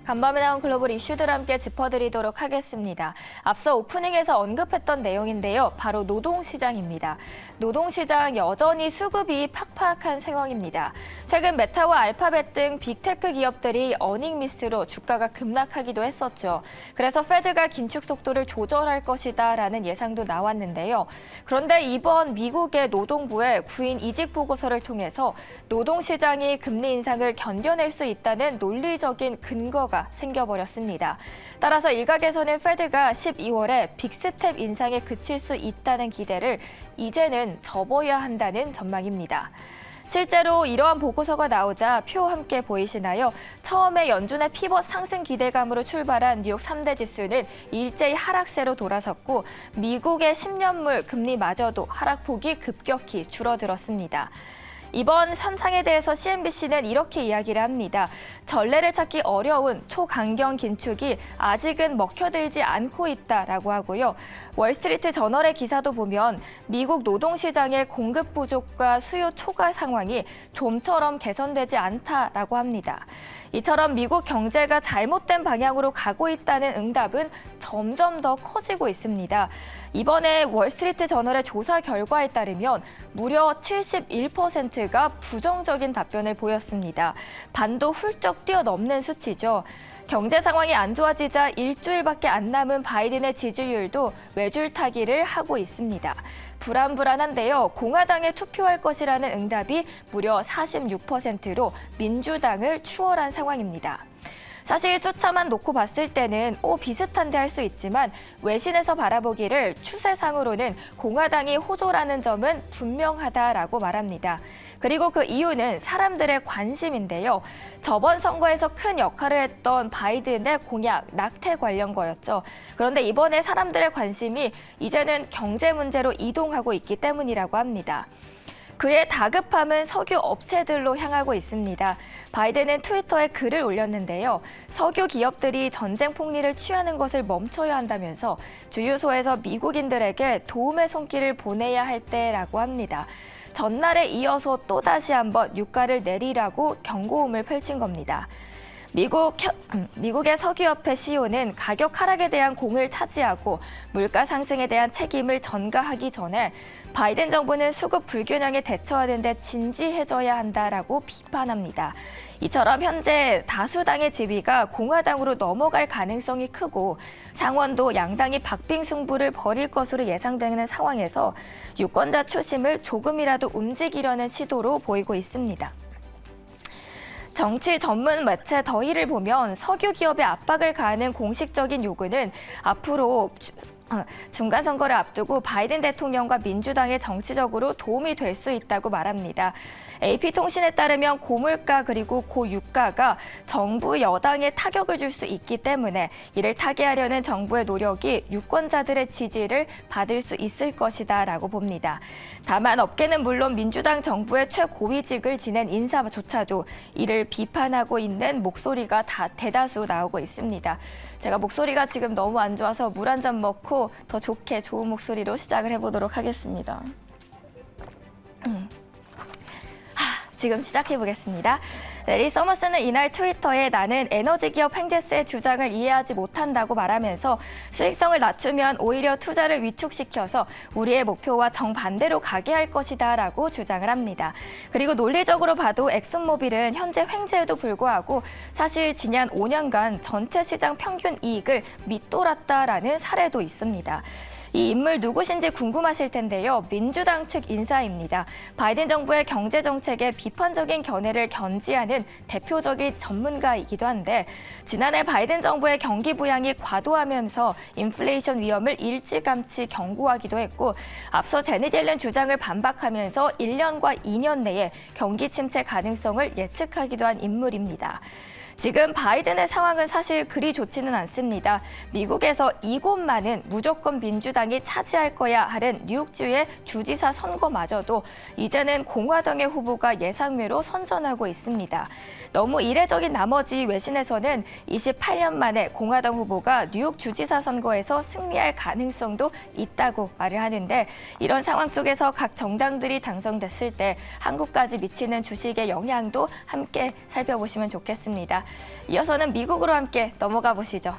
간밤에 나온 글로벌 이슈들 함께 짚어드리도록 하겠습니다. 앞서 오프닝에서 언급했던 내용인데요. 바로 노동시장입니다. 노동시장 여전히 수급이 팍팍한 상황입니다. 최근 메타와 알파벳 등 빅테크 기업들이 어닝 미스로 주가가 급락하기도 했었죠. 그래서 페드가 긴축 속도를 조절할 것이다라는 예상도 나왔는데요. 그런데 이번 미국의 노동부의 구인 이직 보고서를 통해서 노동시장이 금리 인상을 견뎌낼 수 있다는 논리적인 근거가 생겨버렸습니다. 따라서 일각에서는 페드가 12월에 빅스텝 인상에 그칠 수 있다는 기대를 이제는 접어야 한다는 전망입니다. 실제로 이러한 보고서가 나오자 표 함께 보이시나요? 처음에 연준의 피벗 상승 기대감으로 출발한 뉴욕 3대 지수는 일제히 하락세로 돌아섰고 미국의 10년물 금리마저도 하락폭이 급격히 줄어들었습니다. 이번 현상에 대해서 CNBC는 이렇게 이야기를 합니다. 전례를 찾기 어려운 초강경 긴축이 아직은 먹혀들지 않고 있다라고 하고요. 월스트리트 저널의 기사도 보면 미국 노동시장의 공급 부족과 수요 초과 상황이 좀처럼 개선되지 않다라고 합니다. 이처럼 미국 경제가 잘못된 방향으로 가고 있다는 응답은 점점 더 커지고 있습니다. 이번에 월스트리트 저널의 조사 결과에 따르면 무려 71%가 부정적인 답변을 보였습니다. 반도 훌쩍 뛰어넘는 수치죠. 경제 상황이 안 좋아지자 일주일밖에 안 남은 바이든의 지지율도 외줄타기를 하고 있습니다. 불안한데요. 공화당에 투표할 것이라는 응답이 무려 46%로 민주당을 추월한 상황입니다. 사실 숫자만 놓고 봤을 때는 비슷한데 할 수 있지만 외신에서 바라보기를 추세상으로는 공화당이 호조라는 점은 분명하다라고 말합니다. 그리고 그 이유는 사람들의 관심인데요. 저번 선거에서 큰 역할을 했던 바이든의 공약, 낙태 관련 거였죠. 그런데 이번에 사람들의 관심이 이제는 경제 문제로 이동하고 있기 때문이라고 합니다. 그의 다급함은 석유 업체들로 향하고 있습니다. 바이든은 트위터에 글을 올렸는데요. 석유 기업들이 전쟁 폭리를 취하는 것을 멈춰야 한다면서 주유소에서 미국인들에게 도움의 손길을 보내야 할 때라고 합니다. 전날에 이어서 또다시 한번 유가를 내리라고 경고음을 펼친 겁니다. 미국의 석유협회 CEO는 가격 하락에 대한 공을 차지하고 물가 상승에 대한 책임을 전가하기 전에 바이든 정부는 수급 불균형에 대처하는 데 진지해져야 한다라고 비판합니다. 이처럼 현재 다수당의 지위가 공화당으로 넘어갈 가능성이 크고 상원도 양당이 박빙승부를 벌일 것으로 예상되는 상황에서 유권자 초심을 조금이라도 움직이려는 시도로 보이고 있습니다. 정치 전문 매체 더히를 보면 석유 기업에 압박을 가하는 공식적인 요구는 앞으로 중간 선거를 앞두고 바이든 대통령과 민주당의 정치적으로 도움이 될 수 있다고 말합니다. AP통신에 따르면 고물가 그리고 고유가가 정부 여당에 타격을 줄 수 있기 때문에 이를 타개하려는 정부의 노력이 유권자들의 지지를 받을 수 있을 것이다라고 봅니다. 다만 업계는 물론 민주당 정부의 최고위직을 지낸 인사조차도 이를 비판하고 있는 목소리가 대다수 나오고 있습니다. 제가 목소리가 지금 너무 안 좋아서 물 한 잔 먹고 더 좋은 목소리로 시작을 해보도록 하겠습니다. 지금 시작해보겠습니다. 레리 서머스는 이날 트위터에 나는 에너지 기업 횡재세 주장을 이해하지 못한다고 말하면서 수익성을 낮추면 오히려 투자를 위축시켜서 우리의 목표와 정반대로 가게 할 것이다 라고 주장을 합니다. 그리고 논리적으로 봐도 엑슨모빌은 현재 횡재에도 불구하고 사실 지난 5년간 전체 시장 평균 이익을 밑돌았다라는 사례도 있습니다. 이 인물 누구신지 궁금하실 텐데요. 민주당 측 인사입니다. 바이든 정부의 경제 정책에 비판적인 견해를 견지하는 대표적인 전문가이기도 한데 지난해 바이든 정부의 경기 부양이 과도하면서 인플레이션 위험을 일찌감치 경고하기도 했고 앞서 제닛 옐런 주장을 반박하면서 1년과 2년 내에 경기 침체 가능성을 예측하기도 한 인물입니다. 지금 바이든의 상황은 사실 그리 좋지는 않습니다. 미국에서 이곳만은 무조건 민주당이 차지할 거야 하는 뉴욕주의 주지사 선거마저도 이제는 공화당의 후보가 예상외로 선전하고 있습니다. 너무 이례적인 나머지 외신에서는 28년 만에 공화당 후보가 뉴욕 주지사 선거에서 승리할 가능성도 있다고 말을 하는데 이런 상황 속에서 각 정당들이 당선됐을 때 한국까지 미치는 주식의 영향도 함께 살펴보시면 좋겠습니다. 이어서는 미국으로 함께 넘어가 보시죠.